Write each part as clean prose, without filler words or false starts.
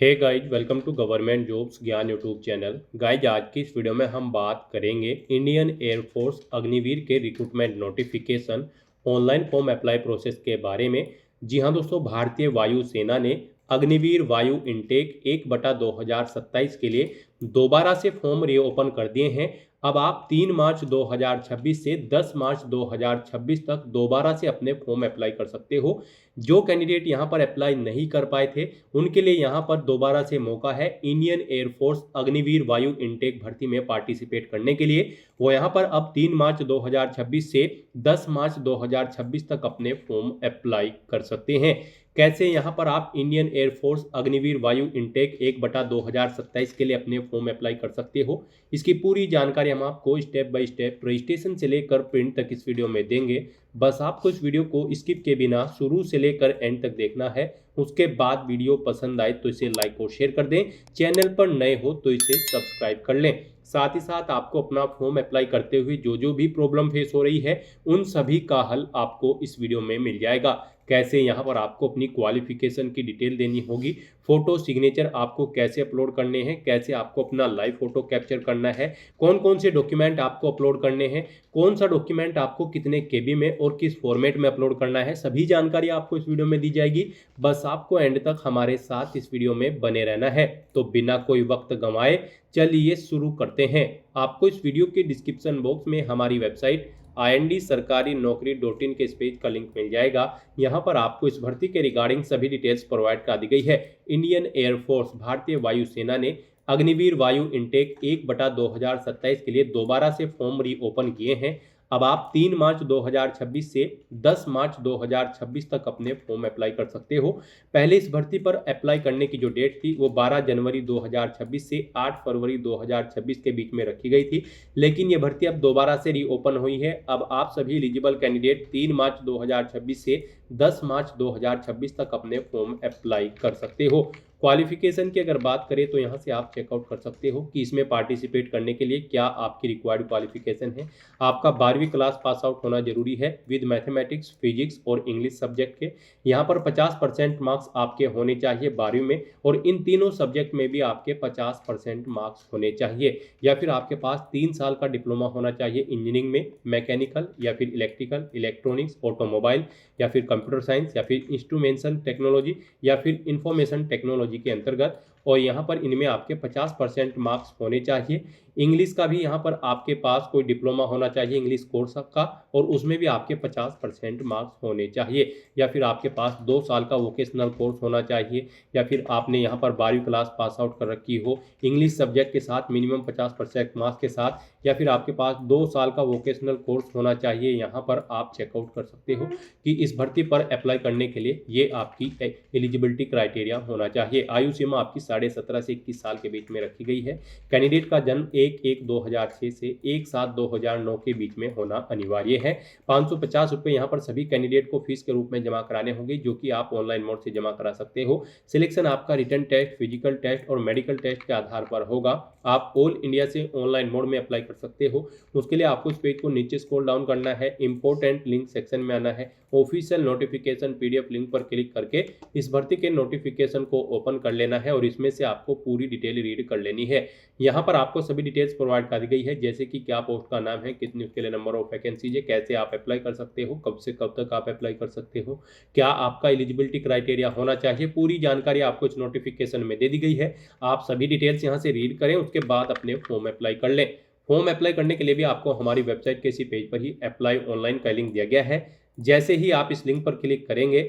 Hey guys, welcome to government jobs Gyan YouTube channel. Guys, आज की इस वीडियो में हम बात करेंगे इंडियन एयरफोर्स अग्निवीर के recruitment notification online form apply process के बारे में। जी हाँ दोस्तों, भारतीय वायुसेना ने अग्निवीर वायु इनटेक 1/2027 के लिए दोबारा से फॉर्म रीओपन कर दिए हैं। अब आप 3 मार्च 2026 से 10 मार्च 2026 तक दोबारा से अपने फॉर्म अप्लाई कर सकते हो। जो कैंडिडेट यहाँ पर अप्लाई नहीं कर पाए थे उनके लिए यहाँ पर दोबारा से मौका है इंडियन एयरफोर्स अग्निवीर वायु इनटेक भर्ती में पार्टिसिपेट करने के लिए। वो यहाँ पर अब 3 मार्च 2026 से 10 मार्च 2026 तक अपने फॉर्म अप्लाई कर सकते हैं। कैसे यहाँ पर आप इंडियन एयरफोर्स अग्निवीर वायु इनटेक 1/2027 के लिए अपने फॉर्म अप्लाई कर सकते हो, इसकी पूरी जानकारी हम आपको स्टेप बाय स्टेप रजिस्ट्रेशन से लेकर प्रिंट तक इस वीडियो में देंगे। बस आपको इस वीडियो को स्किप के बिना शुरू से लेकर एंड तक देखना है। उसके बाद वीडियो पसंद आए तो इसे लाइक और शेयर कर दें। चैनल पर नए हो तो इसे सब्सक्राइब कर लें। साथ ही साथ आपको अपना फॉर्म अप्लाई करते हुए जो भी प्रॉब्लम फेस हो रही है उन सभी का हल आपको इस वीडियो में मिल जाएगा। कैसे यहाँ पर आपको अपनी क्वालिफिकेशन की डिटेल देनी होगी, फोटो सिग्नेचर आपको कैसे अपलोड करने हैं, कैसे आपको अपना लाइव फोटो कैप्चर करना है, कौन कौन से डॉक्यूमेंट आपको अपलोड करने हैं, कौन सा डॉक्यूमेंट आपको कितने केबी में और किस फॉर्मेट में अपलोड करना है, सभी जानकारी आपको इस वीडियो में दी जाएगी। बस आपको एंड तक हमारे साथ इस वीडियो में बने रहना है। तो बिना कोई वक्त गंवाए चलिए शुरू करते हैं। आपको इस वीडियो के डिस्क्रिप्शन बॉक्स में हमारी वेबसाइट IND-sarkari-naukri.in के इस पेज का लिंक मिल जाएगा। यहाँ पर आपको इस भर्ती के रिगार्डिंग सभी डिटेल्स प्रोवाइड कर दी गई है। इंडियन एयरफोर्स भारतीय वायुसेना ने अग्निवीर वायु इनटेक 1/2027 के लिए दोबारा से फॉर्म रीओपन किए हैं। अब आप 3 मार्च 2026 से 10 मार्च 2026 तक अपने फॉर्म अप्लाई कर सकते हो। पहले इस भर्ती पर अप्लाई करने की जो डेट थी वो 12 जनवरी 2026 से 8 फरवरी 2026 के बीच में रखी गई थी, लेकिन ये भर्ती अब दोबारा से रीओपन हुई है। अब आप सभी एलिजिबल कैंडिडेट 3 मार्च 2026 से 10 मार्च 2026 तक अपने फॉर्म अप्लाई कर सकते हो। क्वालिफिकेशन की अगर बात करें तो यहाँ से आप चेकआउट कर सकते हो कि इसमें पार्टिसिपेट करने के लिए क्या आपकी रिक्वायर्ड क्वालिफिकेशन है। आपका 12वीं क्लास पास आउट होना जरूरी है विद मैथमेटिक्स, फिजिक्स और इंग्लिश सब्जेक्ट के। यहाँ पर 50% मार्क्स आपके होने चाहिए 12वीं में, और इन तीनों सब्जेक्ट में भी आपके 50% मार्क्स होने चाहिए। या फिर आपके पास 3 साल का डिप्लोमा होना चाहिए इंजीनियरिंग में, मैकेनिकल या फिर इलेक्ट्रिकल, इलेक्ट्रॉनिक्स, ऑटोमोबाइल या फिर कंप्यूटर साइंस या फिर इंस्ट्रूमेंटेशन टेक्नोलॉजी या फिर इंफॉर्मेशन टेक्नोलॉजी के अंतर्गत। और यहाँ पर इनमें आपके 50% मार्क्स होने चाहिए। इंग्लिश का भी यहाँ पर आपके पास कोई डिप्लोमा होना चाहिए इंग्लिश कोर्स का, और उसमें भी आपके 50% मार्क्स होने चाहिए। या फिर आपके पास 2 साल का वोकेशनल कोर्स होना चाहिए, या फिर आपने यहाँ पर 12वीं क्लास पास आउट कर रखी हो इंग्लिश सब्जेक्ट के साथ मिनिमम 50% मार्क्स के साथ, या फिर आपके पास 2 साल का वोकेशनल कोर्स होना चाहिए। यहाँ पर आप चेकआउट कर सकते हो कि इस भर्ती पर अप्लाई करने के लिए ये आपकी एलिजिबिलिटी क्राइटेरिया होना चाहिए। आयु सीमा आपकी 17.5 से 21 साल के बीच में रखी गई है। कैंडिडेट का जन्म 1/1/2006 से 1/7/2009 के बीच में होना अनिवार्य है। 550 रुपये यहाँ पर सभी कैंडिडेट को फीस के रूप में जमा कराने होंगे, जो कि आप ऑनलाइन मोड से जमा करा सकते हो। सिलेक्शन आपका रिटन टेस्ट, फिजिकल टेस्ट और मेडिकल टेस्ट के आधार पर होगा। आप ऑल इंडिया से ऑनलाइन मोड में अप्लाई कर सकते हो। उसके लिए आपको इस पेज को नीचे स्क्रॉल डाउन करना है, इंपॉर्टेंट लिंक सेक्शन में आना है, ऑफिशियल नोटिफिकेशन PDF लिंक पर क्लिक करके इस भर्ती के नोटिफिकेशन को ओपन कर लेना है, और इसमें से आपको पूरी डिटेल रीड कर लेनी है। यहाँ पर आपको सभी डिटेल्स प्रोवाइड कर दी गई है, जैसे कि क्या पोस्ट का नाम है, कितनी उसके लिए नंबर ऑफ वैकेंसीज है, कैसे आप अप्लाई कर सकते हो, कब से कब तक आप अप्लाई कर सकते हो, क्या आपका एलिजिबिलिटी क्राइटेरिया होना चाहिए। पूरी जानकारी आपको इस नोटिफिकेशन में दे दी गई है। आप सभी डिटेल्स यहाँ से रीड करें, उसके बाद अपने फॉर्म अप्लाई कर लें। फॉर्म अप्लाई करने के लिए भी आपको हमारी वेबसाइट के इसी पेज पर ही अप्लाई ऑनलाइन का लिंक दिया गया है। जैसे ही आप इस लिंक पर क्लिक करेंगे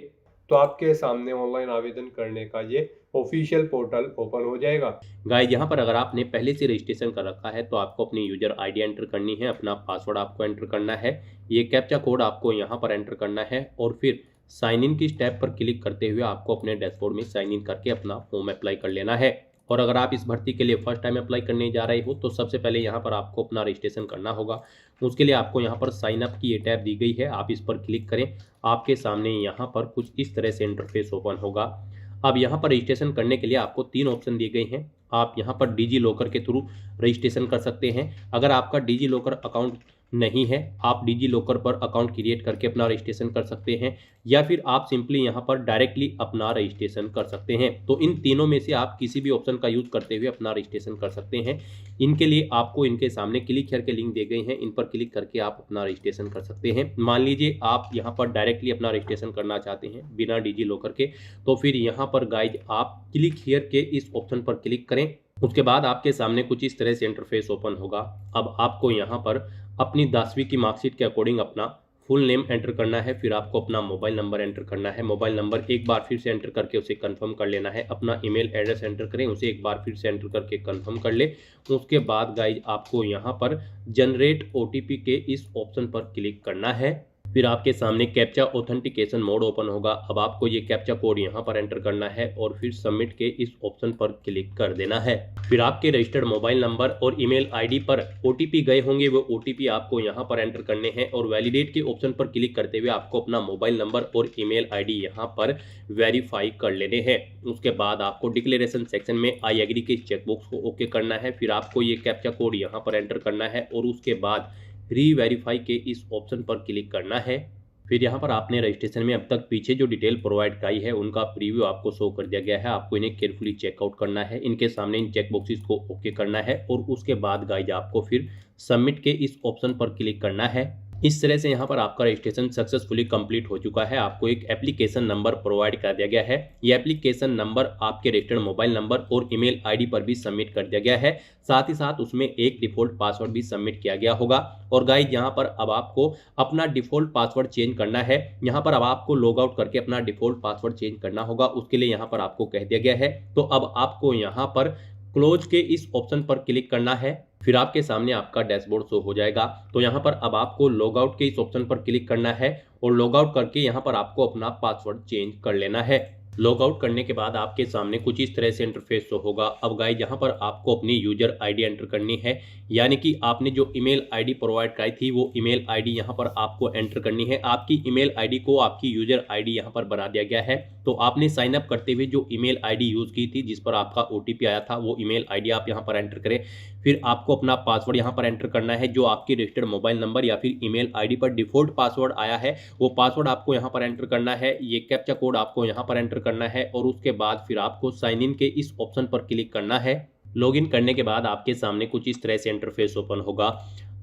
तो आपके सामने ऑनलाइन आवेदन करने का ये ऑफिशियल पोर्टल ओपन हो जाएगा। गाइस, यहाँ पर अगर आपने पहले से रजिस्ट्रेशन कर रखा है तो आपको अपनी यूजर ID एंटर करनी है, अपना पासवर्ड आपको एंटर करना है, ये कैप्चा कोड आपको यहाँ पर एंटर करना है, और फिर साइन इन की स्टेप पर क्लिक करते हुए आपको अपने डैशबोर्ड में साइन इन करके अपना फॉर्म अप्लाई कर लेना है। और अगर आप इस भर्ती के लिए फर्स्ट टाइम अप्लाई करने जा रहे हो तो सबसे पहले यहाँ पर आपको अपना रजिस्ट्रेशन करना होगा। उसके लिए आपको यहाँ पर साइन अप की ये टैब दी गई है, आप इस पर क्लिक करें। आपके सामने यहाँ पर कुछ इस तरह से इंटरफेस ओपन होगा। अब यहाँ पर रजिस्ट्रेशन करने के लिए आपको 3 ऑप्शन दिए गए हैं। आप यहाँ पर डिजी लॉकर के थ्रू रजिस्ट्रेशन कर सकते हैं। अगर आपका डिजी लॉकर अकाउंट नहीं है, आप डिजी लॉकर पर अकाउंट क्रिएट करके अपना रजिस्ट्रेशन कर सकते हैं, या फिर आप सिंपली यहाँ पर डायरेक्टली अपना रजिस्ट्रेशन कर सकते हैं। तो इन तीनों में से आप किसी भी ऑप्शन का यूज करते हुए अपना रजिस्ट्रेशन कर सकते हैं। इनके लिए आपको इनके सामने क्लिक हियर के लिंक दिए गए हैं, इन पर क्लिक करके आप अपना रजिस्ट्रेशन कर सकते हैं। मान लीजिए आप यहाँ पर डायरेक्टली अपना रजिस्ट्रेशन करना चाहते हैं बिना डिजी लॉकर के, तो फिर यहाँ पर गाइज आप क्लिक हियर के इस ऑप्शन पर क्लिक करें। उसके बाद आपके सामने कुछ इस तरह से इंटरफेस ओपन होगा। अब आपको यहाँ पर अपनी 10वीं की मार्कशीट के अकॉर्डिंग अपना फुल नेम एंटर करना है, फिर आपको अपना मोबाइल नंबर एंटर करना है। मोबाइल नंबर एक बार फिर से एंटर करके उसे कंफर्म कर लेना है। अपना ईमेल एड्रेस एंटर करें, उसे एक बार फिर से एंटर करके कंफर्म कर ले। उसके बाद गाइज आपको यहाँ पर जनरेट ओटीपी के इस ऑप्शन पर क्लिक करना है। फिर आपके सामने कैप्चा ऑथेंटिकेशन मोड ओपन होगा। अब आपको ये कैप्चा कोड यहाँ पर एंटर करना है और फिर सबमिट के इस ऑप्शन पर क्लिक कर देना है। फिर आपके रजिस्टर्ड मोबाइल नंबर और ईमेल आईडी पर ओटीपी गए होंगे, वो ओटीपी आपको यहाँ पर एंटर करने हैं और वैलिडेट के ऑप्शन पर क्लिक करते हुए आपको अपना मोबाइल नंबर और ईमेल आईडी यहाँ पर वेरीफाई कर लेने हैं। उसके बाद आपको डिक्लेरेशन सेक्शन में आई एग्री के चेकबॉक्स को ओके करना है। फिर आपको ये कैप्चा कोड यहाँ पर एंटर करना है और उसके बाद री-वेरीफाई के इस ऑप्शन पर क्लिक करना है। फिर यहाँ पर आपने रजिस्ट्रेशन में अब तक पीछे जो डिटेल प्रोवाइड कराई है उनका प्रीव्यू आपको शो कर दिया गया है। आपको इन्हें केयरफुली चेकआउट करना है, इनके सामने इन चेक बॉक्सेस को ओके करना है और उसके बाद गाइज आपको फिर सबमिट के इस ऑप्शन पर क्लिक करना है। इस तरह से यहाँ पर आपका रजिस्ट्रेशन सक्सेसफुली कंप्लीट हो चुका है। आपको एक एप्लीकेशन नंबर प्रोवाइड कर दिया गया है। ये एप्लीकेशन नंबर आपके रजिस्टर्ड मोबाइल नंबर और ईमेल आईडी पर भी सबमिट कर दिया गया है। साथ ही साथ उसमें एक डिफॉल्ट पासवर्ड भी सबमिट किया गया होगा। और गाइज यहाँ पर अब आपको अपना डिफॉल्ट पासवर्ड चेंज करना है। यहाँ पर अब आपको लॉग आउट करके अपना डिफॉल्ट पासवर्ड चेंज करना होगा। उसके लिए यहाँ पर आपको कह दिया गया है, तो अब आपको यहाँ पर क्लोज के इस ऑप्शन पर क्लिक करना है। फिर आपके सामने आपका डैशबोर्ड शो हो जाएगा। तो यहाँ पर अब आपको लॉग आउट के इस ऑप्शन पर क्लिक करना है और लॉग आउट करके यहाँ पर आपको अपना पासवर्ड चेंज कर लेना है। लॉग आउट करने के बाद आपके सामने कुछ इस तरह से इंटरफेस शो होगा। अब गाइस यहाँ पर आपको अपनी यूजर आईडी एंटर करनी है, यानी कि आपने जो ईमेल आईडी प्रोवाइड कराई थी वो ईमेल आईडी यहाँ पर आपको एंटर करनी है। आपकी ईमेल आईडी को आपकी यूजर आईडी यहाँ पर बना दिया गया है। तो आपने साइन अप करते हुए जो ईमेल आईडी यूज की थी जिस पर आपका ओटीपी आया था वो ईमेल आईडी आप यहाँ पर एंटर करें। फिर आपको अपना पासवर्ड यहाँ पर एंटर करना है। जो आपकी रजिस्टर्ड मोबाइल नंबर या फिर ईमेल आईडी पर डिफॉल्ट पासवर्ड आया है वो पासवर्ड आपको यहाँ पर एंटर करना है। ये कैप्चा कोड आपको यहाँ पर एंटर करना है और उसके बाद फिर आपको साइन इन के इस ऑप्शन पर क्लिक करना है। लॉगिन करने के बाद आपके सामने कुछ इस तरह से इंटरफेस ओपन होगा।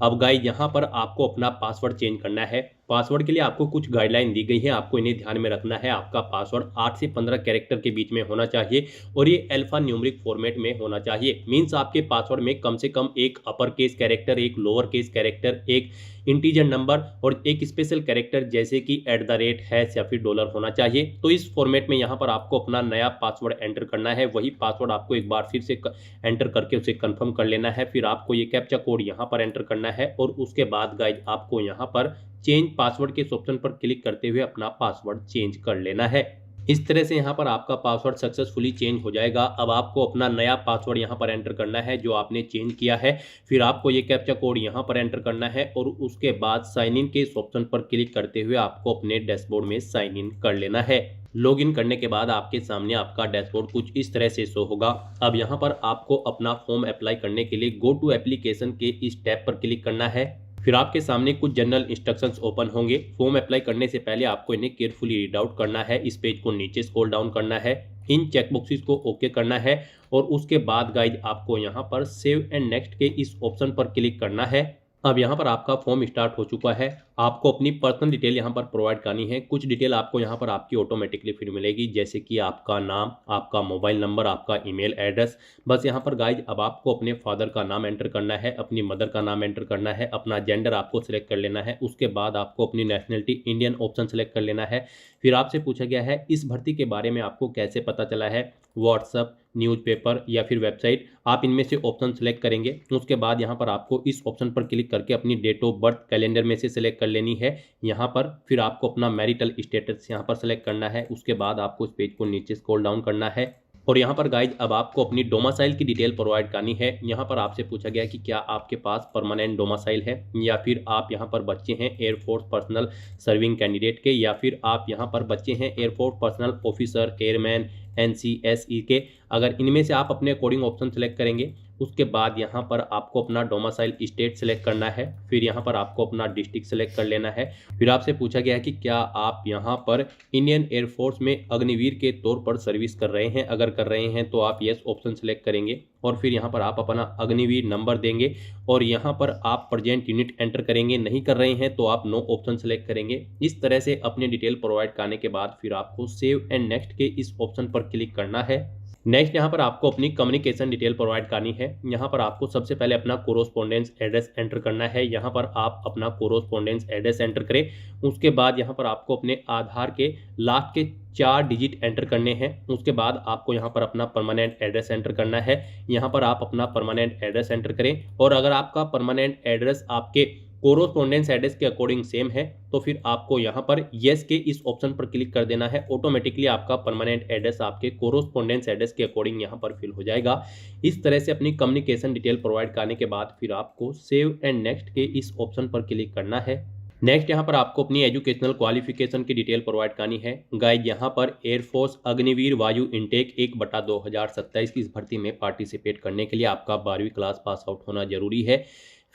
अब गाइस यहाँ पर आपको अपना पासवर्ड चेंज करना है। पासवर्ड के लिए आपको कुछ गाइडलाइन दी गई है, आपको इन्हें ध्यान में रखना है। आपका पासवर्ड 8 से 15 कैरेक्टर के बीच में होना चाहिए और ये अल्फा न्यूमेरिक फॉर्मेट में होना चाहिए। मींस आपके पासवर्ड में कम से कम एक अपर केस कैरेक्टर, एक लोअर केस कैरेक्टर, एक इंटीजर नंबर और एक स्पेशल कैरेक्टर जैसे कि @ या फिर डॉलर होना चाहिए। तो इस फॉर्मेट में यहाँ पर आपको अपना नया पासवर्ड एंटर करना है। वही पासवर्ड आपको एक बार फिर से एंटर करके उसे कंफर्म कर लेना है। फिर आपको ये कैप्चा कोड यहाँ पर एंटर करना है और उसके बाद गाइज आपको यहाँ पर चेंज पासवर्ड के ऑप्शन पर क्लिक करते हुए अपना पासवर्ड चेंज कर लेना है। इस तरह से यहाँ पर आपका पासवर्ड सक्सेसफुली चेंज हो जाएगा। अब आपको अपना नया पासवर्ड यहाँ पर एंटर करना है जो आपने चेंज किया है। फिर आपको ये कैप्चा कोड यहाँ पर एंटर करना है और उसके बाद साइन इन के इस ऑप्शन पर क्लिक करते हुए आपको अपने डैशबोर्ड में साइन इन कर लेना है। लॉगिन करने के बाद आपके सामने आपका डैशबोर्ड कुछ इस तरह से शो होगा। अब यहाँ पर आपको अपना फॉर्म अप्लाई करने के लिए गो टू एप्लीकेशन के इस टैब पर क्लिक करना है। फिर आपके सामने कुछ जनरल इंस्ट्रक्शंस ओपन होंगे। फॉर्म अप्लाई करने से पहले आपको इन्हें केयरफुली रीड आउट करना है। इस पेज को नीचे स्क्रॉल डाउन करना है, इन चेकबॉक्सेस को ओके करना है और उसके बाद गाइज आपको यहाँ पर सेव एंड नेक्स्ट के इस ऑप्शन पर क्लिक करना है। अब यहाँ पर आपका फॉर्म स्टार्ट हो चुका है। आपको अपनी पर्सनल डिटेल यहाँ पर प्रोवाइड करनी है। कुछ डिटेल आपको यहाँ पर आपकी ऑटोमेटिकली फिर मिलेगी, जैसे कि आपका नाम, आपका मोबाइल नंबर, आपका ईमेल एड्रेस। बस यहाँ पर गाइज अब आपको अपने फादर का नाम एंटर करना है, अपनी मदर का नाम एंटर करना है, अपना जेंडर आपको सिलेक्ट कर लेना है। उसके बाद आपको अपनी नेशनलिटी इंडियन ऑप्शन सेलेक्ट कर लेना है। फिर आपसे पूछा गया है इस भर्ती के बारे में आपको कैसे पता चला है, व्हाट्सएप, न्यूज़पेपर या फिर वेबसाइट। आप इनमें से ऑप्शन सेलेक्ट करेंगे। उसके बाद यहाँ पर आपको इस ऑप्शन पर क्लिक करके अपनी डेट ऑफ बर्थ कैलेंडर में से सिलेक्ट कर लेनी है यहाँ पर। फिर आपको अपना मैरिटल स्टेटस यहाँ पर सेलेक्ट करना है। उसके बाद आपको इस पेज को नीचे स्क्रॉल डाउन करना है और यहाँ पर गाइज अब आपको अपनी डोमासाइल की डिटेल प्रोवाइड करनी है। यहाँ पर आपसे पूछा गया कि क्या आपके पास परमानेंट डोमासाइल है या फिर आप यहाँ पर बच्चे हैं एयरफोर्स पर्सनल सर्विंग कैंडिडेट के, या फिर आप यहाँ पर बच्चे हैं air force personal officer, airman, NCSE के। अगर इनमें से आप अपने अकॉर्डिंग ऑप्शन सेलेक्ट करेंगे, उसके बाद यहाँ पर आपको अपना डोमिसाइल स्टेट सेलेक्ट करना है, फिर यहाँ पर आपको अपना डिस्ट्रिक्ट सेलेक्ट कर लेना है। फिर आपसे पूछा गया है कि क्या आप यहाँ पर इंडियन एयरफोर्स में अग्निवीर के तौर पर सर्विस कर रहे हैं। अगर कर रहे हैं तो आप यस ऑप्शन सेलेक्ट करेंगे और फिर यहाँ पर आप अपना अग्निवीर नंबर देंगे और यहाँ पर आप प्रेजेंट यूनिट एंटर करेंगे। नहीं कर रहे हैं तो आप नो ऑप्शन सेलेक्ट करेंगे। इस तरह से अपनी डिटेल प्रोवाइड करने के बाद फिर आपको सेव एंड नेक्स्ट के इस ऑप्शन पर क्लिक करना है। नेक्स्ट यहाँ पर आपको अपनी कम्युनिकेशन डिटेल प्रोवाइड करनी है। यहाँ पर आपको सबसे पहले अपना कोरोस्पोंडेंस एड्रेस एंटर करना है। यहाँ पर आप अपना कोरोस्पोंडेंस एड्रेस एंटर करें। उसके बाद यहाँ पर आपको अपने आधार के लास्ट के 4 डिजिट एंटर करने हैं। उसके बाद आपको यहाँ पर अपना परमानेंट एड्रेस एंटर करना है। यहाँ पर आप अपना परमानेंट एड्रेस एंटर करें और अगर आपका परमानेंट एड्रेस आपके कोरोस्पोंडेंस एड्रेस के अकॉर्डिंग सेम है तो फिर आपको यहाँ पर येस के इस ऑप्शन पर क्लिक कर देना है। ऑटोमेटिकली आपका परमानेंट एड्रेस आपके कोरोस्पोंडेंस एड्रेस के अकॉर्डिंग यहाँ पर फिल हो जाएगा। इस तरह से अपनी कम्युनिकेशन डिटेल प्रोवाइड करने के बाद फिर आपको सेव एंड नेक्स्ट के इस ऑप्शन पर क्लिक करना है। नेक्स्ट यहाँ पर आपको अपनी एजुकेशनल क्वालिफिकेशन की डिटेल प्रोवाइड करनी है। गाइड यहाँ पर एयरफोर्स अग्निवीर वायु इनटेक 1/2027 की इस भर्ती में पार्टिसिपेट करने के लिए आपका 12वीं क्लास पास आउट होना जरूरी है।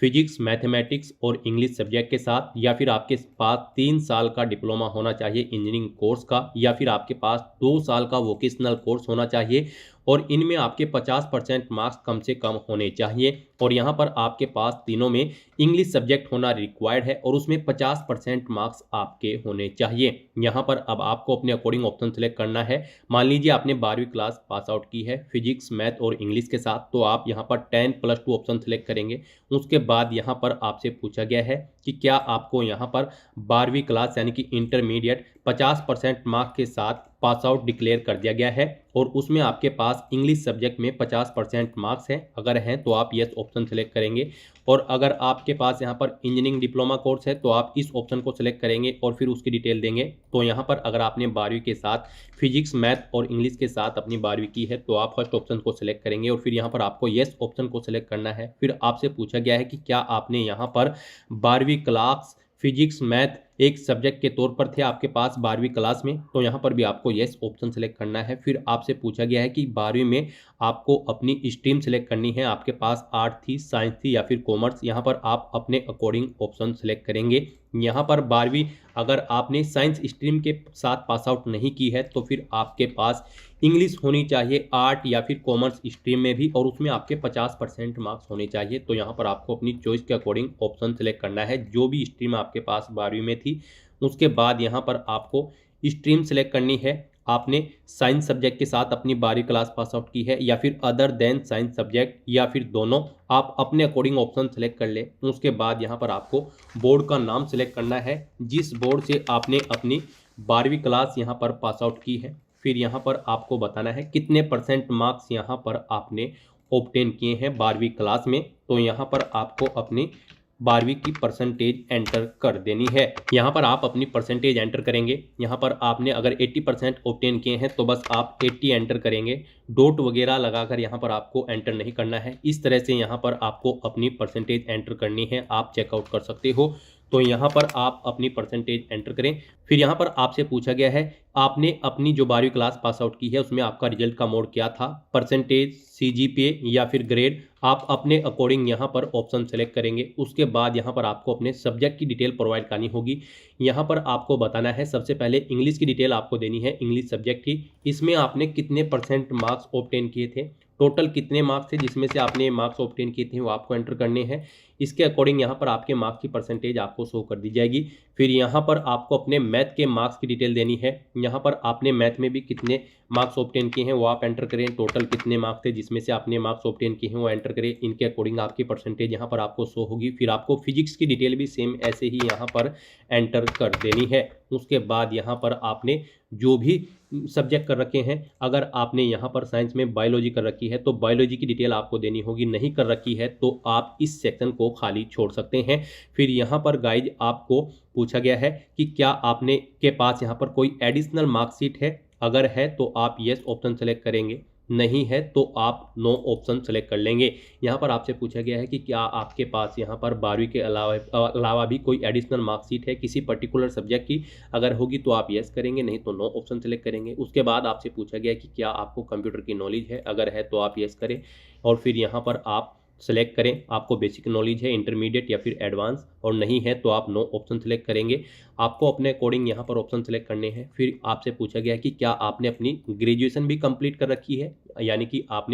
फिजिक्स, मैथमेटिक्स और इंग्लिश सब्जेक्ट के साथ, या फिर आपके पास 3 साल का डिप्लोमा होना चाहिए इंजीनियरिंग कोर्स का, या फिर आपके पास 2 साल का वोकेशनल कोर्स होना चाहिए और इनमें आपके 50% मार्क्स कम से कम होने चाहिए। और यहाँ पर आपके पास तीनों में इंग्लिश सब्जेक्ट होना रिक्वायर्ड है और उसमें 50% मार्क्स आपके होने चाहिए। यहाँ पर अब आपको अपने अकॉर्डिंग ऑप्शन सेलेक्ट करना है। मान लीजिए आपने 12वीं क्लास पास आउट की है फिजिक्स, मैथ और इंग्लिश के साथ, तो आप यहाँ पर 10+2 ऑप्शन सेलेक्ट करेंगे। उसके बाद यहाँ पर आपसे पूछा गया है कि क्या आपको यहाँ पर 12वीं क्लास यानी कि इंटरमीडिएट 50% मार्क्स के साथ पास आउट डिक्लेयर कर दिया गया है और उसमें आपके पास इंग्लिश सब्जेक्ट में 50% मार्क्स हैं। अगर हैं तो आप यस ऑप्शन सेलेक्ट करेंगे और अगर आपके पास यहाँ पर इंजीनियरिंग डिप्लोमा कोर्स है तो आप इस ऑप्शन को सिलेक्ट करेंगे और फिर उसकी डिटेल देंगे। तो यहाँ पर अगर आपने 12वीं के साथ फिजिक्स, मैथ और इंग्लिश के साथ अपनी 12वीं की है तो आप फर्स्ट ऑप्शन को सिलेक्ट करेंगे और फिर यहाँ पर आपको यस ऑप्शन को सिलेक्ट करना है। फिर आपसे पूछा गया है कि क्या आपने यहाँ पर 12वीं क्लास फिजिक्स, मैथ एक सब्जेक्ट के तौर पर थे आपके पास 12वीं क्लास में, तो यहाँ पर भी आपको यस ऑप्शन सेलेक्ट करना है। फिर आपसे पूछा गया है कि 12वीं में आपको अपनी स्ट्रीम सेलेक्ट करनी है। आपके पास आर्ट थी, साइंस थी या फिर कॉमर्स, यहाँ पर आप अपने अकॉर्डिंग ऑप्शन सेलेक्ट करेंगे। यहाँ पर 12वीं अगर आपने साइंस स्ट्रीम के साथ पास आउट नहीं की है तो फिर आपके पास इंग्लिश होनी चाहिए आर्ट या फिर कॉमर्स स्ट्रीम में भी और उसमें आपके 50% मार्क्स होने चाहिए। तो यहाँ पर आपको अपनी चॉइस के अकॉर्डिंग ऑप्शन सेलेक्ट करना है जो भी स्ट्रीम आपके पास 12वीं में थी। उसके बाद यहाँ पर आपको स्ट्रीम सेलेक्ट करनी है। आपने साइंस सब्जेक्ट के साथ अपनी 12वीं क्लास पास आउट की है या फिर अदर देन साइंस सब्जेक्ट या फिर दोनों, आप अपने अकॉर्डिंग ऑप्शन सेलेक्ट कर ले। उसके बाद यहाँ पर आपको बोर्ड का नाम सेलेक्ट करना है जिस बोर्ड से आपने अपनी 12वीं क्लास यहाँ पर पास आउट की है। फिर यहाँ पर आपको बताना है कितने % मार्क्स यहाँ पर आपने ऑब्टेन किए हैं 12वीं क्लास में। तो यहाँ पर आपको अपनी 12वीं की परसेंटेज एंटर कर देनी है। यहाँ पर आप अपनी परसेंटेज एंटर करेंगे। यहाँ पर आपने अगर 80% ऑब्टेन किए हैं तो बस आप 80 एंटर करेंगे। डॉट वगैरह लगाकर यहाँ पर आपको एंटर नहीं करना है। इस तरह से यहाँ पर आपको अपनी परसेंटेज एंटर करनी है। आप चेकआउट कर सकते हो। तो यहाँ पर आप अपनी परसेंटेज एंटर करें। फिर यहाँ पर आपसे पूछा गया है आपने अपनी जो 12वीं क्लास पास आउट की है उसमें आपका रिजल्ट का मोड क्या था, परसेंटेज, सीजीपीए या फिर ग्रेड। आप अपने अकॉर्डिंग यहाँ पर ऑप्शन सेलेक्ट करेंगे। उसके बाद यहाँ पर आपको अपने सब्जेक्ट की डिटेल प्रोवाइड करनी होगी। यहाँ पर आपको बताना है सबसे पहले इंग्लिश की डिटेल आपको देनी है इंग्लिश सब्जेक्ट की। इसमें आपने कितने % मार्क्स ऑब्टेन किए थे, टोटल कितने मार्क्स थे जिसमें से आपने मार्क्स ऑब्टेन किए थे वो आपको एंटर करने हैं। इसके अकॉर्डिंग यहाँ पर आपके मार्क्स की परसेंटेज आपको शो कर दी जाएगी। फिर यहाँ पर आपको अपने मैथ के मार्क्स की डिटेल देनी है। यहाँ पर आपने मैथ में भी कितने मार्क्स ऑब्टेन किए हैं वो आप एंटर करें। टोटल कितने मार्क्स थे जिसमें से आपने मार्क्स ऑब्टेन किए हैं वो एंटर करें। इनके अकॉर्डिंग आपकी परसेंटेज यहाँ पर आपको शो होगी। फिर आपको फिजिक्स की डिटेल भी सेम ऐसे ही यहाँ पर एंटर कर देनी है। उसके बाद यहाँ पर आपने जो भी सब्जेक्ट कर रखे हैं, अगर आपने यहाँ पर साइंस में बायोलॉजी कर रखी है तो बायोलॉजी की डिटेल आपको देनी होगी। नहीं कर रखी है तो आप इस सेक्शन को खाली छोड़ सकते हैं। फिर यहाँ पर गाइज आपको पूछा गया है कि क्या आपने के पास यहाँ पर कोई एडिशनल मार्कशीट है। अगर है तो आप यस ऑप्शन सेलेक्ट करेंगे। नहीं है तो आप नो ऑप्शन सेलेक्ट कर लेंगे। यहाँ पर आपसे पूछा गया है कि क्या आपके पास यहाँ पर 12वीं के अलावा भी कोई एडिशनल मार्कशीट है किसी पर्टिकुलर सब्जेक्ट की। अगर होगी तो आप येस करेंगे, नहीं तो नो ऑप्शन सेलेक्ट करेंगे। उसके बाद आपसे पूछा गया है कि क्या आपको कंप्यूटर की नॉलेज है, अगर है तो आप येस करें और फिर यहाँ पर आप सेलेक्ट करें आपको बेसिक नॉलेज है, इंटरमीडिएट या फिर एडवांस, और नहीं है तो आप नो ऑप्शन सेलेक्ट करेंगे। आपको अपने अकॉर्डिंग यहाँ पर ऑप्शन सेलेक्ट करने हैं। फिर आपसे पूछा गया है कि क्या आपने अपनी ग्रेजुएशन भी कंप्लीट कर रखी है, यानी कि आप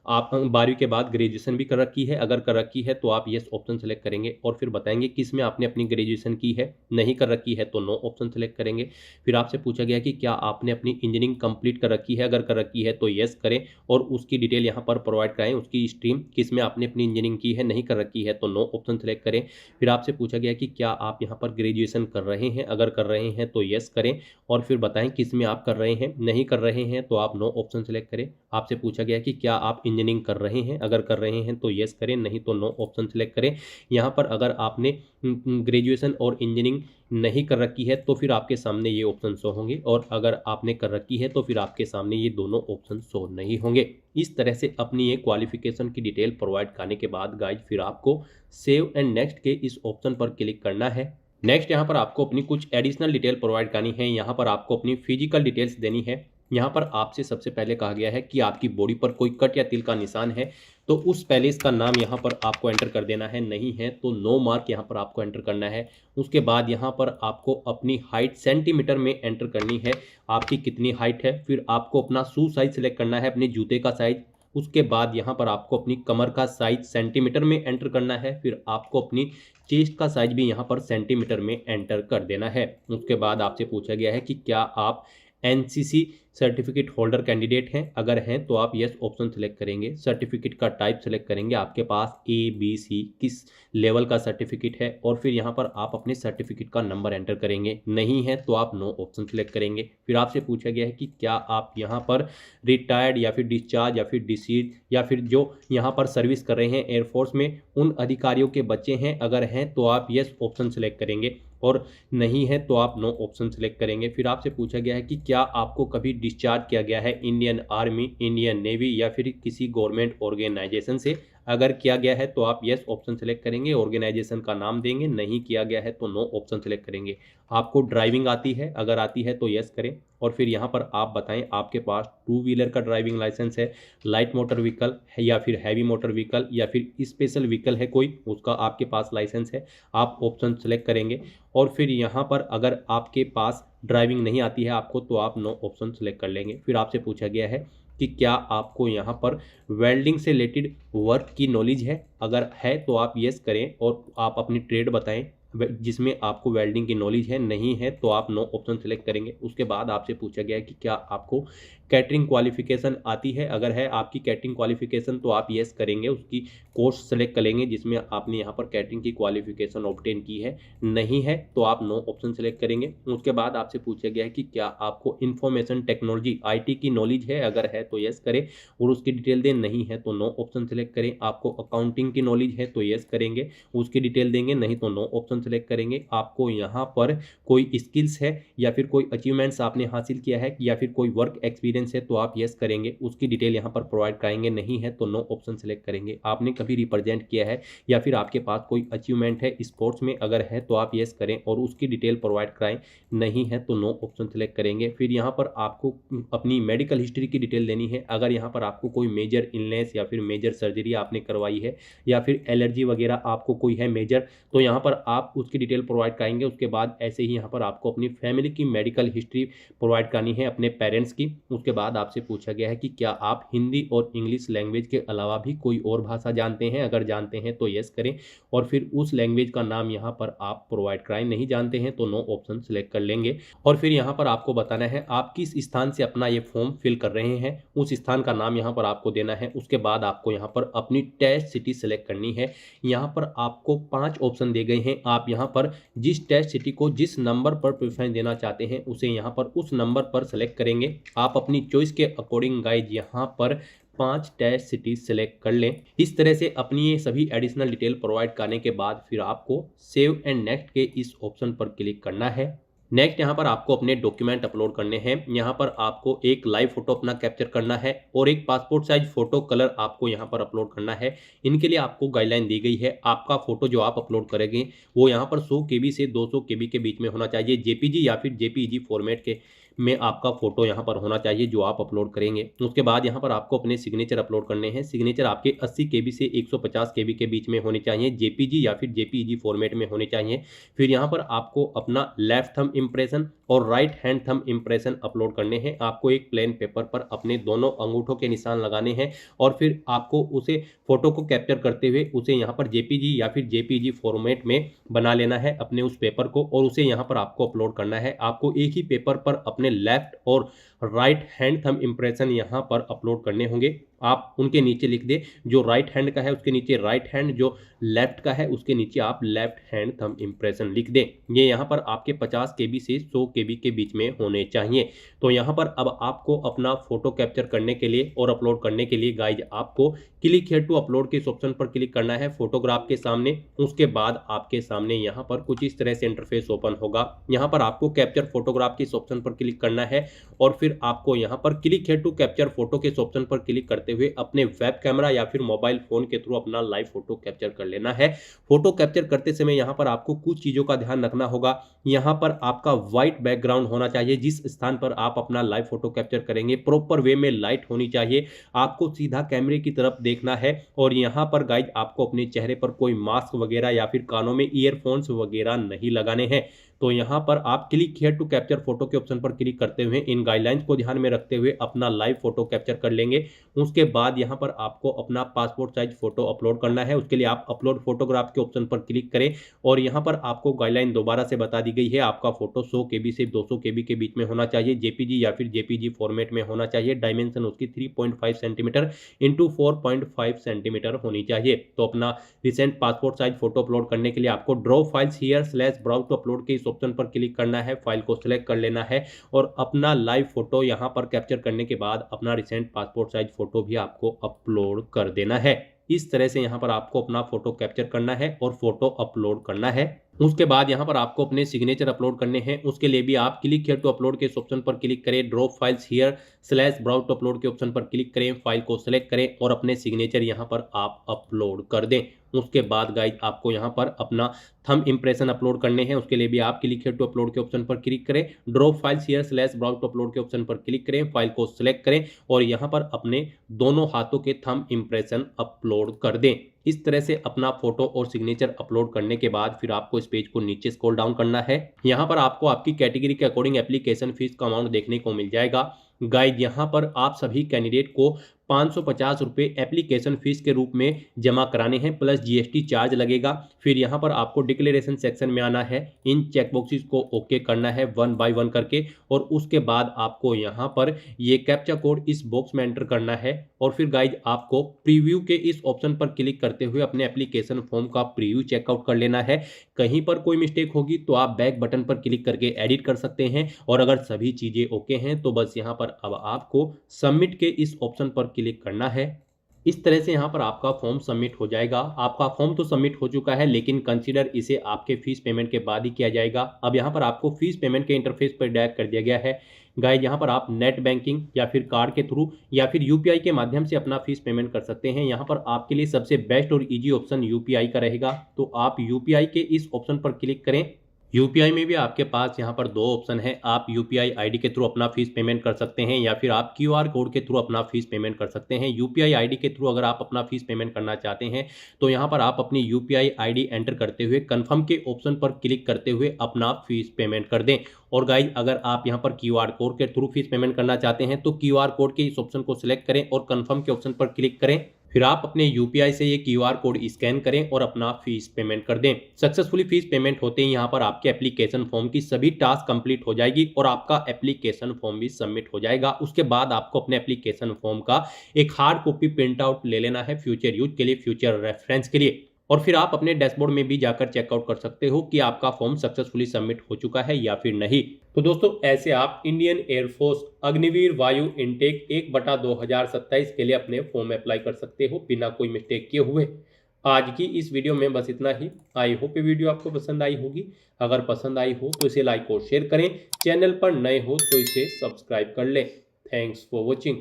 12वीं के बाद ग्रेजुएशन भी कर रखी है। अगर कर रखी है तो आप येस ऑप्शन सेलेक्ट करेंगे और फिर बताएंगे किस में आपने अपनी ग्रेजुएशन की है। नहीं कर रखी है तो नो ऑप्शन सेलेक्ट करेंगे। फिर आपसे पूछा गया कि क्या आपने अपनी इंजीनियरिंग कंप्लीट कर रखी है, अगर कर रखी है तो येस करें और उसकी डिटेल यहाँ पर प्रोवाइड कराएं, उसकी स्ट्रीम किस में आपने अपनी इंजीनियरिंग की है। नहीं कर रखी है तो नो ऑप्शन सेलेक्ट करें। फिर आपसे पूछा गया कि क्या आप यहाँ पर ग्रेजुएशन कर रहे हैं, अगर कर रहे हैं तो येस करें और फिर बताएं किस में आप कर रहे हैं। नहीं कर रहे हैं तो आप नो ऑप्शन सेलेक्ट करें। आपसे पूछा गया कि क्या आप इंजीनियरिंग कर रहे हैं, अगर कर रहे हैं तो येस करें, नहीं तो नो ऑप्शन सेलेक्ट करें। यहाँ पर अगर आपने ग्रेजुएशन और इंजीनियरिंग नहीं कर रखी है तो फिर आपके सामने ये ऑप्शन शो होंगे, और अगर आपने कर रखी है तो फिर आपके सामने ये दोनों ऑप्शन शो नहीं होंगे। इस तरह से अपनी ये क्वालिफिकेशन की डिटेल प्रोवाइड करने के बाद गाइज फिर आपको सेव एंड नेक्स्ट के इस ऑप्शन पर क्लिक करना है। नेक्स्ट यहाँ पर आपको अपनी कुछ एडिशनल डिटेल प्रोवाइड करनी है। यहाँ पर आपको अपनी फिजिकल डिटेल्स देनी है। यहाँ पर आपसे सबसे पहले कहा गया है कि आपकी बॉडी पर कोई कट या तिल का निशान है तो उस पैलेस का नाम यहाँ पर आपको एंटर कर देना है। नहीं है तो नो मार्क यहाँ पर आपको एंटर करना है। उसके बाद यहाँ पर आपको अपनी हाइट सेंटीमीटर में एंटर करनी है, आपकी कितनी हाइट है। फिर आपको अपना शू साइज सेलेक्ट करना है, अपने जूते का साइज। उसके बाद यहाँ पर आपको अपनी कमर का साइज सेंटीमीटर में एंटर करना है। फिर आपको अपनी चेस्ट का साइज भी यहाँ पर सेंटीमीटर में एंटर कर देना है। उसके बाद आपसे पूछा गया है कि क्या आप एनसीसी सर्टिफिकेट होल्डर कैंडिडेट हैं, अगर हैं तो आप यस ऑप्शन सेलेक्ट करेंगे। सर्टिफिकेट का टाइप सेलेक्ट करेंगे, आपके पास ABC किस लेवल का सर्टिफिकेट है, और फिर यहाँ पर आप अपने सर्टिफिकेट का नंबर एंटर करेंगे। नहीं है तो आप नो ऑप्शन सेलेक्ट करेंगे। फिर आपसे पूछा गया है कि क्या आप यहाँ पर रिटायर्ड या फिर डिस्चार्ज या फिर डिसीज या फिर जो यहाँ पर सर्विस कर रहे हैं एयरफोर्स में उन अधिकारियों के बच्चे हैं, अगर हैं तो आप यस ऑप्शन सेलेक्ट करेंगे और नहीं है तो आप नो ऑप्शन सेलेक्ट करेंगे। फिर आपसे पूछा गया है कि क्या आपको कभी डिस्चार्ज किया गया है इंडियन आर्मी, इंडियन नेवी या फिर किसी गवर्नमेंट ऑर्गेनाइजेशन से। अगर किया गया है तो आप यस ऑप्शन सेलेक्ट करेंगे, ऑर्गेनाइजेशन का नाम देंगे। नहीं किया गया है तो नो ऑप्शन सेलेक्ट करेंगे। आपको ड्राइविंग आती है, अगर आती है तो यस करें और फिर यहाँ पर आप बताएं आपके पास 2 व्हीलर का ड्राइविंग लाइसेंस है, लाइट मोटर व्हीकल है या फिर हैवी मोटर व्हीकल या फिर स्पेशल व्हीकल है कोई, उसका आपके पास लाइसेंस है। आप ऑप्शन सेलेक्ट करेंगे और फिर यहाँ पर अगर आपके पास ड्राइविंग नहीं आती है आपको तो आप नो ऑप्शन सेलेक्ट कर लेंगे। फिर आपसे पूछा गया है कि क्या आपको यहाँ पर वेल्डिंग से रिलेटेड वर्क की नॉलेज है, अगर है तो आप यस करें और आप अपनी ट्रेड बताएं जिसमें आपको वेल्डिंग की नॉलेज है। नहीं है तो आप नो ऑप्शन सेलेक्ट करेंगे। उसके बाद आपसे पूछा गया है कि क्या आपको कैटरिंग क्वालिफिकेशन आती है, अगर है आपकी कैटरिंग क्वालिफिकेशन तो आप यस करेंगे, उसकी कोर्स सेलेक्ट करेंगे जिसमें आपने यहाँ पर कैटरिंग की क्वालिफिकेशन ऑब्टेन की है। नहीं है तो आप नो ऑप्शन सेलेक्ट करेंगे। उसके बाद आपसे पूछा गया है कि क्या आपको इंफॉर्मेशन टेक्नोलॉजी IT की नॉलेज है, अगर है तो यस करें और उसकी डिटेल दें। नहीं है तो नो ऑप्शन सेलेक्ट करें। आपको अकाउंटिंग की नॉलेज है तो यस करेंगे, उसकी डिटेल देंगे। नहीं तो नो ऑप्शन सेलेक्ट करेंगे। आपको यहाँ पर कोई स्किल्स है या फिर कोई अचीवमेंट्स आपने हासिल किया है या फिर कोई वर्क एक्सपीरियंस है तो आप यस करेंगे, उसकी डिटेल यहाँ पर प्रोवाइड कराएंगे। नहीं है तो नो ऑप्शन सेलेक्ट करेंगे। आपने कभी रिप्रेजेंट किया है या फिर आपके पास कोई अचीवमेंट है स्पोर्ट्स में, अगर है तो आप यस करें और उसकी डिटेल प्रोवाइड कराएं। नहीं है तो नो ऑप्शन सेलेक्ट करेंगे। फिर यहाँ पर आपको अपनी मेडिकल हिस्ट्री की डिटेल देनी है, अगर यहाँ पर आपको कोई मेजर इलनेस या फिर मेजर सर्जरी आपने करवाई है या फिर एलर्जी वगैरह आपको कोई है मेजर तो यहाँ पर आप उसकी डिटेल प्रोवाइड कराएंगे। उसके बाद ऐसे ही यहाँ पर आपको अपनी फैमिली की मेडिकल हिस्ट्री प्रोवाइड करनी है अपने पेरेंट्स की। उसके बाद आपसे पूछा गया है कि क्या आप हिंदी और इंग्लिश लैंग्वेज के अलावा भी कोई और भाषा जानते हैं, अगर जानते हैं तो यस करें और फिर उस लैंग्वेज का नाम यहाँ पर आप प्रोवाइड कराएं। नहीं जानते हैं तो नो ऑप्शन सेलेक्ट कर लेंगे और फिर यहाँ पर आपको बताना है आप किस स्थान से अपना ये फॉर्म फिल कर रहे हैं, उस स्थान का नाम यहाँ पर आपको देना है। उसके बाद आपको यहाँ पर अपनी टेस्ट सिटी सेलेक्ट करनी है। यहाँ पर आपको 5 ऑप्शन दिए गए हैं। आप यहाँ पर जिस टेस्ट सिटी को जिस नंबर पर प्रेफरेंस देना चाहते हैं उसे यहाँ पर उस नंबर पर सेलेक्ट करेंगे। आप अपनी चॉइस के अकॉर्डिंग गाइज यहाँ पर 5 टेस्ट सिटी सेलेक्ट कर लें। इस तरह से अपनी ये सभी एडिशनल डिटेल प्रोवाइड करने के बाद फिर आपको सेव एंड नेक्स्ट के इस ऑप्शन पर क्लिक करना है। नेक्स्ट यहाँ पर आपको अपने डॉक्यूमेंट अपलोड करने हैं। यहाँ पर आपको एक लाइव फोटो अपना कैप्चर करना है और एक पासपोर्ट साइज फोटो कलर आपको यहाँ पर अपलोड करना है। इनके लिए आपको गाइडलाइन दी गई है। आपका फोटो जो आप अपलोड करेंगे वो यहाँ पर 100 केबी से 200 केबी के बीच में होना चाहिए। जेपीजी या फिर जेपीईजी फॉर्मेट के में आपका फोटो यहाँ पर होना चाहिए जो आप अपलोड करेंगे। उसके बाद यहाँ पर आपको अपने सिग्नेचर अपलोड करने हैं। सिग्नेचर आपके 80 केबी से 150 केबी के बीच में होने चाहिए। जेपीजी या फिर जेपीईजी फॉर्मेट में होने चाहिए। फिर यहाँ पर आपको अपना लेफ्ट थंब इम्प्रेशन और right hand thumb impression upload करने हैं। आपको एक प्लेन पेपर पर अपने दोनों अंगूठों के निशान लगाने हैं और फिर आपको उसे फोटो को कैप्चर करते हुए उसे यहाँ पर जेपीजी या फिर जेपीईजी फॉर्मेट में बना लेना है अपने उस पेपर को और उसे यहाँ पर आपको अपलोड करना है। आपको एक ही पेपर पर अपने लेफ्ट और राइट हैंड थंब इम्प्रेशन यहाँ पर अपलोड करने होंगे। आप उनके नीचे लिख दे, जो राइट हैंड का है उसके नीचे राइट हैंड, जो लेफ्ट का है उसके नीचे आप लेफ्ट हैंड थंब इम्प्रेशन लिख दें। ये यहाँ पर आपके 50 केबी से 100 केबी के बीच में होने चाहिए। तो यहाँ पर अब आपको अपना फोटो कैप्चर करने के लिए और अपलोड करने के लिए गाइज आपको क्लिक हियर टू अपलोड के इस ऑप्शन पर क्लिक करना है फोटोग्राफ के सामने। उसके बाद आपके सामने यहाँ पर कुछ इस तरह से इंटरफेस ओपन होगा। यहाँ पर आपको कैप्चर फोटोग्राफ के इस ऑप्शन पर क्लिक करना है और फिर आपको यहाँ पर click here to capture photo के इस ऑप्शन पर क्लिक करते हुए अपने वेब कैमरा या फिर मोबाइल फोन के थ्रू अपना लाइव फोटो कैप्चर कर लेना है। फोटो कैप्चर करते समय यहाँ पर आपको कुछ चीजों का ध्यान रखना होगा। यहाँ पर आपका व्हाइट बैकग्राउंड होना चाहिए। जिस स्थान पर आप अपना लाइव फोटो कैप्चर करेंगे प्रॉपर वे में लाइट होनी चाहिए। आपको सीधा कैमरे की तरफ देखना है और यहाँ पर गाइज आपको अपने चेहरे पर कोई मास्क वगैरह या फिर कानों में ईयरफोन्स वगैरह नहीं लगाने हैं। तो यहाँ पर आप click here to capture photo के ऑप्शन पर क्लिक करते हुए इन गाइडलाइंस को ध्यान में रखते हुए अपना लाइव फोटो कैप्चर कर लेंगे। उसके बाद यहाँ पर आपको अपना पासपोर्ट साइज फोटो अपलोड करना है। उसके लिए आप अपलोड फोटोग्राफ के ऑप्शन पर क्लिक करें और यहाँ पर आपको गाइडलाइन दोबारा से बता दी गई है। आपका फोटो 100 केबी से 200 केबी के बीच में होना चाहिए। जेपीजी या फिर जेपीजी फॉर्मेट में होना चाहिए। डायमेंशन उसकी 3.5 सेंटीमीटर इंटू 4.5 सेंटीमीटर होनी चाहिए। तो अपना recent passport size photo upload करने के लिए आपको drop files here slash browse to upload के इस ऑप्शन पर क्लिक करना है। फाइल को सिलेक्ट कर लेना है और अपना लाइव फोटो यहां पर कैप्चर करने के बाद अपना रिसेंट पासपोर्ट साइज फोटो भी आपको अपलोड कर देना है। इस तरह से यहां पर आपको अपना फोटो कैप्चर करना है और फोटो अपलोड करना है। उसके बाद यहां पर आपको अपने सिग्नेचर अपलोड करने हैं। उसके लिए भी आप क्लिक हियर टू अपलोड के इस ऑप्शन पर क्लिक करें। Drop files here slash browse to upload के ऑप्शन पर क्लिक करें। फाइल को सिलेक्ट करें और अपने सिग्नेचर यहां पर आप अपलोड कर दें। उसके बाद गाइज आपको यहां पर अपना थंब इंप्रेशन अपलोड करने हैं। उसके लिए भी आप क्लिक हियर टू अपलोड के ऑप्शन पर क्लिक करें। Drop files here slash browse to upload के ऑप्शन पर क्लिक करें। फाइल को सिलेक्ट करें और यहां पर अपने दोनों हाथों के थंब इंप्रेशन अपलोड कर दें। इस तरह से अपना फोटो और सिग्नेचर अपलोड करने के बाद फिर आपको इस पेज को नीचे स्क्रॉल डाउन करना है। यहाँ पर आपको आपकी कैटेगरी के अकॉर्डिंग एप्लीकेशन फीस का अमाउंट देखने को मिल जाएगा। गाइड यहाँ पर आप सभी कैंडिडेट को 550 रुपये एप्लीकेशन फीस के रूप में जमा कराने हैं प्लस जीएसटी चार्ज लगेगा। फिर यहाँ पर आपको डिक्लेरेशन सेक्शन में आना है। इन चेकबॉक्सेस को ओके करना है 1 बाय 1 करके और उसके बाद आपको यहाँ पर ये कैप्चा कोड इस बॉक्स में एंटर करना है और फिर गाइज आपको प्रीव्यू के इस ऑप्शन पर क्लिक करते हुए अपने एप्लीकेशन फॉर्म का प्रीव्यू चेकआउट कर लेना है। कहीं पर कोई मिस्टेक होगी तो आप बैक बटन पर क्लिक करके एडिट कर सकते हैं और अगर सभी चीज़ें ओके हैं तो बस यहाँ पर अब आपको सबमिट के इस ऑप्शन पर क्लिक करना है। इस तरह से यहाँ पर आपका फॉर्म सबमिट हो जाएगा। आपका फॉर्म तो सबमिट हो चुका है लेकिन कंसीडर इसे आपके फीस पेमेंट के बाद ही किया जाएगा। अब यहाँ पर आपको फीस पेमेंट के इंटरफेस पर डायरेक्ट कर दिया गया है। गाइज यहाँ पर आप नेट बैंकिंग या फिर कार्ड के थ्रू या फिर यूपीआई के माध्यम से अपना फीस पेमेंट कर सकते हैं। यहाँ पर आपके लिए सबसे बेस्ट और इजी ऑप्शन यूपीआई का रहेगा। तो आप यूपीआई के इस ऑप्शन पर क्लिक करें। यूपीआई में भी आपके पास यहाँ पर दो ऑप्शन है। आप यूपीआई आईडी के थ्रू अपना फीस पेमेंट कर सकते हैं या फिर आप क्यूआर कोड के थ्रू अपना फीस पेमेंट कर सकते हैं। यूपीआई आईडी के थ्रू अगर आप अपना फीस पेमेंट करना चाहते हैं तो यहाँ पर आप अपनी यूपीआई आईडी एंटर करते हुए कंफर्म के ऑप्शन पर क्लिक करते हुए अपना फीस पेमेंट कर दें। और गाइज अगर आप यहाँ पर क्यूआर कोड के थ्रू फीस पेमेंट करना चाहते हैं तो क्यूआर कोड के इस ऑप्शन को सिलेक्ट करें और कंफर्म के ऑप्शन पर क्लिक करें। फिर आप अपने यूपीआई से ये क्यूआर कोड स्कैन करें और अपना फीस पेमेंट कर दें। सक्सेसफुली फीस पेमेंट होते ही यहाँ पर आपके एप्लीकेशन फॉर्म की सभी टास्क कंप्लीट हो जाएगी और आपका एप्लीकेशन फॉर्म भी सबमिट हो जाएगा। उसके बाद आपको अपने एप्लीकेशन फॉर्म का एक हार्ड कॉपी प्रिंट आउट ले लेना है फ्यूचर यूज के लिए, फ्यूचर रेफरेंस के लिए। और फिर आप अपने डैशबोर्ड में भी जाकर चेकआउट कर सकते हो कि आपका फॉर्म सक्सेसफुली सबमिट हो चुका है या फिर नहीं। तो दोस्तों ऐसे आप इंडियन एयरफोर्स अग्निवीर वायु इनटेक 1/2027 के लिए अपने फॉर्म अप्लाई कर सकते हो बिना कोई मिस्टेक किए हुए। आज की इस वीडियो में बस इतना ही। आई होप ये वीडियो आपको पसंद आई होगी। अगर पसंद आई हो तो इसे लाइक और शेयर करें। चैनल पर नए हो तो इसे सब्सक्राइब कर लें। Thanks for watching.